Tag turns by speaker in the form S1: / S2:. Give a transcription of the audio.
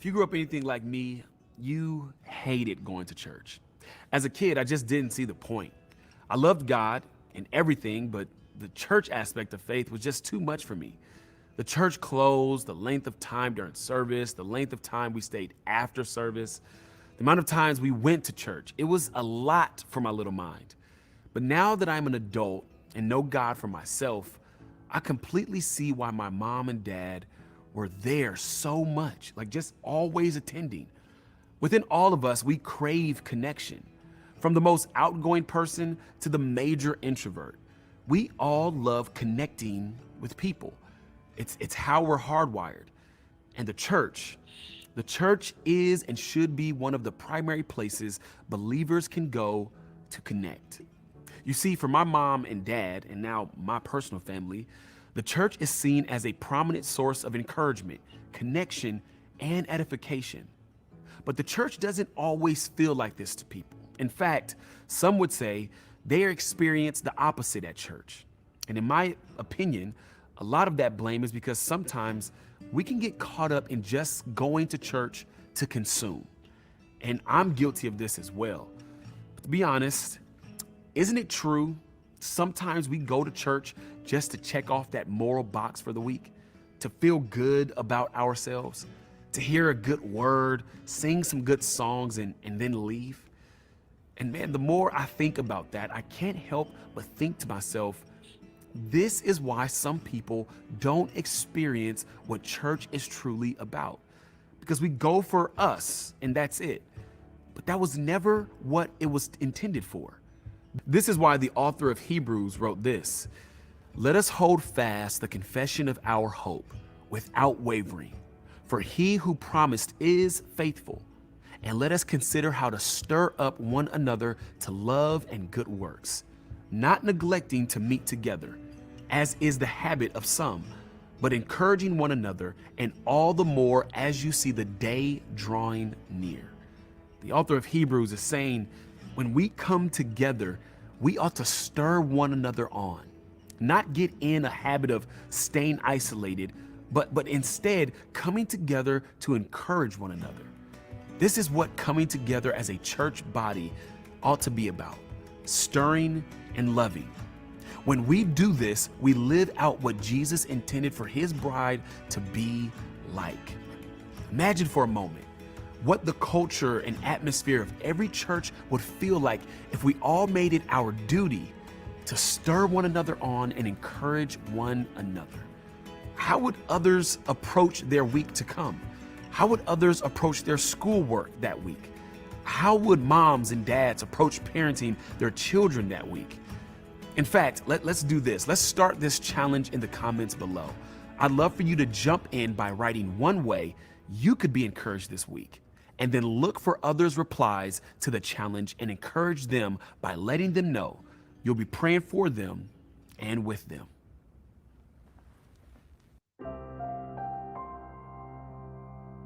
S1: If you grew up anything like me, you hated going to church. As a kid, I just didn't see the point. I loved God and everything, but the church aspect of faith was just too much for me. The church closed, the length of time during service, the length of time we stayed after service, the amount of times we went to church. It was a lot for my little mind. But now that I'm an adult and know God for myself, I completely see why my mom and dad were there so much, like just always attending. Within all of us, we crave connection. From the most outgoing person to the major introvert, we all love connecting with people. It's how we're hardwired. And the church is and should be one of the primary places believers can go to connect. You see, for my mom and dad, and now my personal family, the church is seen as a prominent source of encouragement, connection, and edification. But the church doesn't always feel like this to people. In fact, some would say they experience the opposite at church. And in my opinion, a lot of that blame is because sometimes we can get caught up in just going to church to consume. And I'm guilty of this as well. But to be honest, isn't it true? Sometimes we go to church just to check off that moral box for the week, to feel good about ourselves, to hear a good word, sing some good songs, and then leave. And man, the more I think about that, I can't help but think to myself, this is why some people don't experience what church is truly about. Because we go for us, and that's it. But that was never what it was intended for. This is why the author of Hebrews wrote this: "Let us hold fast the confession of our hope without wavering, for he who promised is faithful. And let us consider how to stir up one another to love and good works, not neglecting to meet together, as is the habit of some, but encouraging one another, and all the more as you see the day drawing near." The author of Hebrews is saying, when we come together, we ought to stir one another on, not get in a habit of staying isolated, but instead coming together to encourage one another. This is what coming together as a church body ought to be about: stirring and loving. When we do this, we live out what Jesus intended for his bride to be like. Imagine for a moment what the culture and atmosphere of every church would feel like if we all made it our duty to stir one another on and encourage one another. How would others approach their week to come? How would others approach their schoolwork that week? How would moms and dads approach parenting their children that week? In fact, let's do this. Let's start this challenge in the comments below. I'd love for you to jump in by writing one way you could be encouraged this week, and then look for others' replies to the challenge and encourage them by letting them know you'll be praying for them and with them.